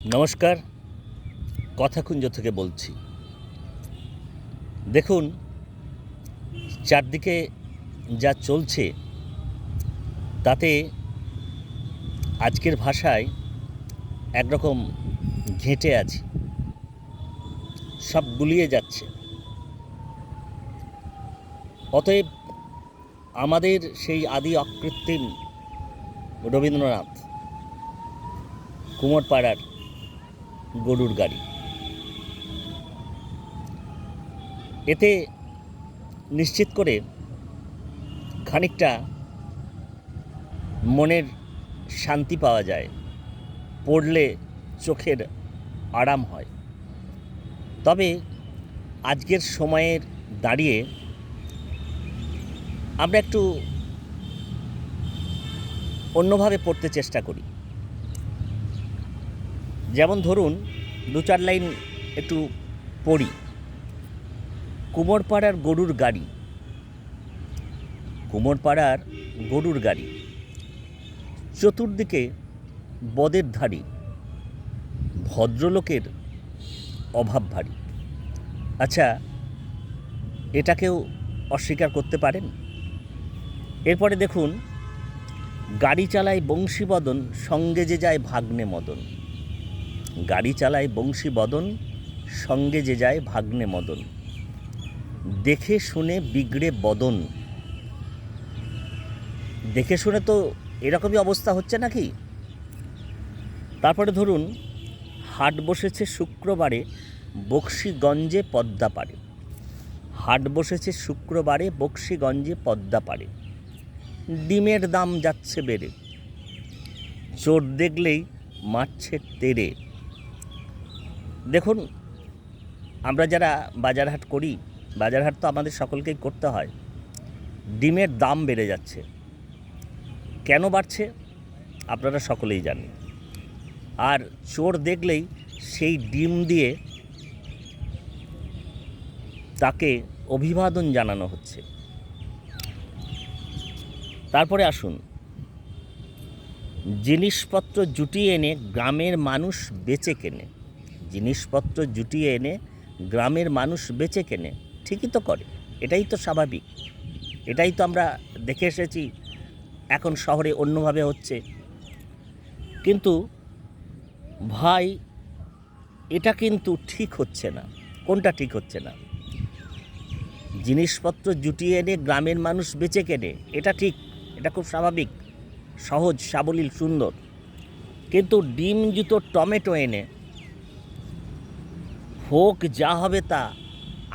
নমস্কার, কথাকুঞ্জ থেকে বলছি। দেখুন, চারদিকে যা চলছে তাতে আজকের ভাষায় একরকম ঘেঁটে আছি, সব গুলিয়ে যাচ্ছে। অতএব আমাদের সেই আদি অকৃত্রিম রবীন্দ্রনাথ, কুমোরপাড়ার গরুর গাড়ি, এতে নিশ্চিত করে খানিকটা মনের শান্তি পাওয়া যায়, পড়লে চোখের আরাম হয়। তবে আজকের সময়ের দাঁড়িয়ে আমরা একটু অন্যভাবে পড়তে চেষ্টা করি। যেমন ধরুন, দু চার লাইন একটু পড়ি। কুমোরপাড়ার গরুর গাড়ি, কুমোরপাড়ার গরুর গাড়ি, চতুর্দিকে বদের ধাড়ি, ভদ্রলোকের অভাব ভারী। আচ্ছা, এটাকেও অস্বীকার করতে পারেন? এরপরে দেখুন, গাড়ি চালায় বংশীবদন, সঙ্গে যে যায় ভাগ্নে মদন। গাড়ি চালায় বংশীবদন, সঙ্গে যে যায় ভাগ্নে মদন। দেখে শুনে বিগড়ে বদন। দেখে শুনে তো এরকমই অবস্থা হচ্ছে নাকি? তারপরে ধরুন, হাট বসেছে শুক্রবারে বক্সিগঞ্জে পদ্মা পাড়ে। হাট বসেছে শুক্রবারে বক্সিগঞ্জে পদ্মা পাড়ে। ডিমের দাম যাচ্ছে বেড়ে, চোর দেখলেই মারছে তেড়ে। দেখুন, আমরা যারা বাজারহাট করি, বাজারহাট তো আমাদের সকলকেই করতে হয়, ডিমের দাম বেড়ে যাচ্ছে। কেন বাড়ছে আপনারা সকলেই জানেন। আর চোর দেখলেই সেই ডিম দিয়ে তাকে অভিবাদন জানানো হচ্ছে। তারপরে আসুন, জিনিসপত্র জুটিয়ে এনে গ্রামের মানুষ বেচে কেনে। জিনিসপত্র জুটিয়ে এনে গ্রামের মানুষ বেচে কেনে। ঠিকই তো করে, এটাই তো স্বাভাবিক, এটাই তো আমরা দেখে এসেছি। এখন শহরে অন্যভাবে হচ্ছে। কিন্তু ভাই, এটা কিন্তু ঠিক হচ্ছে না। কোনটা ঠিক হচ্ছে না? জিনিসপত্র জুটিয়ে এনে গ্রামের মানুষ বেচে কেনে, এটা ঠিক, এটা খুব স্বাভাবিক, সহজ, সাবলীল, সুন্দর। কিন্তু ডিম জুতো টমেটো এনে হোক যা হবে তা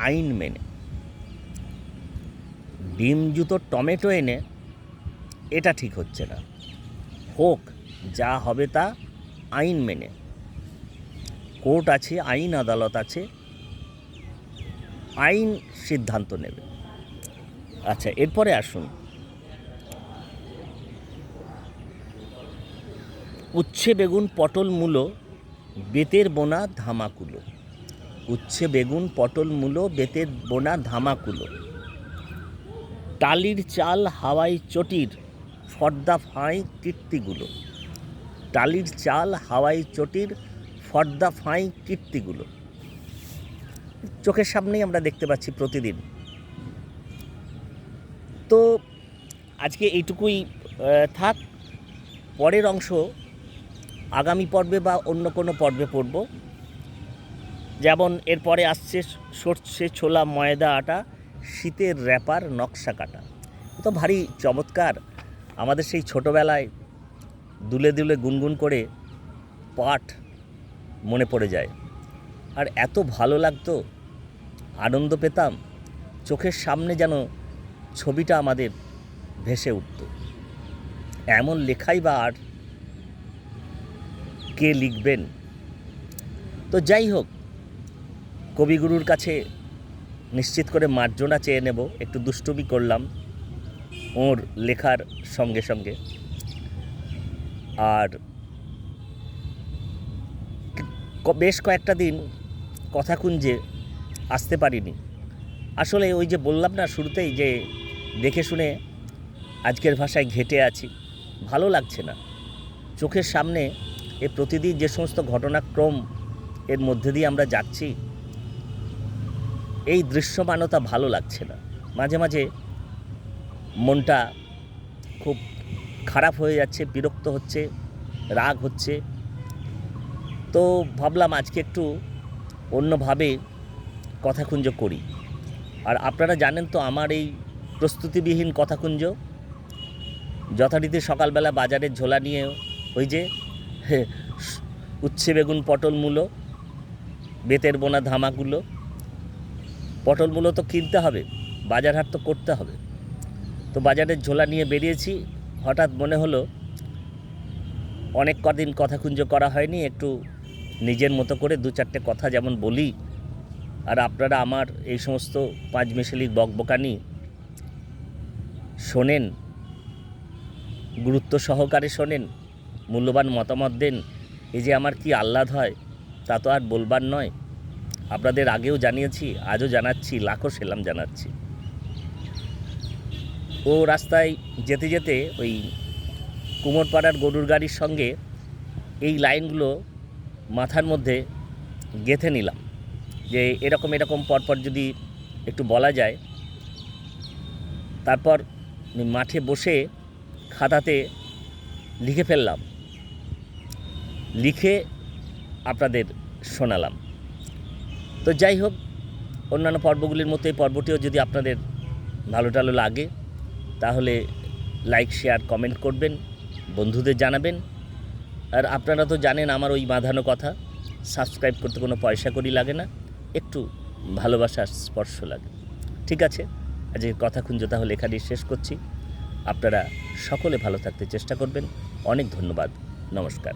আইন মেনে। ডিম জুতো টমেটো এনে এটা ঠিক হচ্ছে না। হোক যা হবে তা আইন মেনে। কোর্ট আছে, আইন আদালত আছে, আইন সিদ্ধান্ত নেবে। আচ্ছা, এরপরে আসুন, উচ্ছে বেগুন পটল মূলো বেতের বোনা ধামাকুলো। উচ্ছে বেগুন পটল মূলো বেতের বোনা ধামাকুলো। টালির চাল হাওয়াই চটির ফর্দা ফাঁই কীর্তিগুলো। টালির চাল হাওয়াই চটির ফর্দা ফাঁই কীর্তিগুলো। চোখের সামনেই আমরা দেখতে পাচ্ছি প্রতিদিন। তো আজকে এইটুকুই থাক। পরের অংশ আগামী পর্বে বা অন্য কোনো পর্বে পড়ব। যেমন এরপরে আসছে সর্ষে ছোলা ময়দা আটা শীতের র্যাপার নকশা কাটা। তো ভারী চমৎকার। আমাদের সেই ছোটোবেলায় দুলে দুলে গুনগুন করে পাঠ মনে পড়ে যায়। আর এত ভালো লাগতো, আনন্দ পেতাম, চোখের সামনে যেন ছবিটা আমাদের ভেসে উঠত। এমন লেখাই বা আর কে লিখবেন? তো যাই হোক, কবিগুরুর কাছে নিশ্চিত করে মার্জনা চেয়ে নেব। একটু দুষ্টুমি করলাম ওর লেখার সঙ্গে সঙ্গে। আর বেশ কয়েকটা দিন কথাকুঞ্জে আসতে পারিনি। আসলে ওই যে বললাম না শুরুতেই, যে দেখে শুনে আজকের ভাষায় ঘেঁটে আছি, ভালো লাগছে না। চোখের সামনে এ প্রতিদিন যে সমস্ত ঘটনাক্রম এর মধ্যে দিয়ে আমরা যাচ্ছি, এই দৃশ্যমানতা ভালো লাগছে না। মাঝে মাঝে মনটা খুব খারাপ হয়ে যাচ্ছে, বিরক্ত হচ্ছে, রাগ হচ্ছে। তো ভাবলাম আজকে একটু অন্যভাবে কথাকুঞ্জ করি। আর আপনারা জানেন তো আমার এই প্রস্তুতিবিহীন কথাকুঞ্জ, যথারীতি সকালবেলা বাজারের ঝোলা নিয়ে ওই যে উচ্ছে বেগুন পটল মূলো, বেতের বোনা ধামাগুলো, পটল মূলো তো কিনতে হবে, বাজার হাট তো করতে হবে। তো বাজারের ঝোলা নিয়ে বেরিয়েছি। হঠাৎ মনে হলো অনেক কদিন কথাকুঞ্জ করা হয়নি, একটু নিজের মতো করে দু চারটে কথা যেমন বলি, আর আপনারা আমার এই সমস্ত পাঁচমেশালি বকবকানি শোনেন, গুরুত্ব সহকারে শোনেন, মূল্যবান মতামত দেন। এই যে আমার কি আহ্লাদ হয় তা তো আর বলবার নয়। আপনাদের আগেও জানিয়েছি, আজও জানাচ্ছি, লাখো সেলাম জানাচ্ছি। ও রাস্তায় যেতে যেতে ওই কুমোরপাড়ার গরুর গাড়ির সঙ্গে এই লাইনগুলো মাথার মধ্যে গেঁথে নিলাম যে এরকম এরকম পরপর যদি একটু বলা যায়। তারপর মাঠে বসে খাতাতে লিখে ফেললাম, লিখে আপনাদের শোনালাম। তো যাই হোক, অন্যান্য পর্বগুলির মতো এই পর্বটিও যদি আপনাদের ভালো টালো লাগে তাহলে লাইক শেয়ার কমেন্ট করবেন, বন্ধুদের জানাবেন। আর আপনারা তো জানেন আমার ওই বাঁধানো কথা, সাবস্ক্রাইব করতে কোনো পয়সা করি লাগে না, একটু ভালোবাসার স্পর্শ লাগে। ঠিক আছে, আজকে কথাকুঞ্জ তাহলে এখানেই শেষ করছি। আপনারা সকলে ভালো থাকতে চেষ্টা করবেন। অনেক ধন্যবাদ, নমস্কার।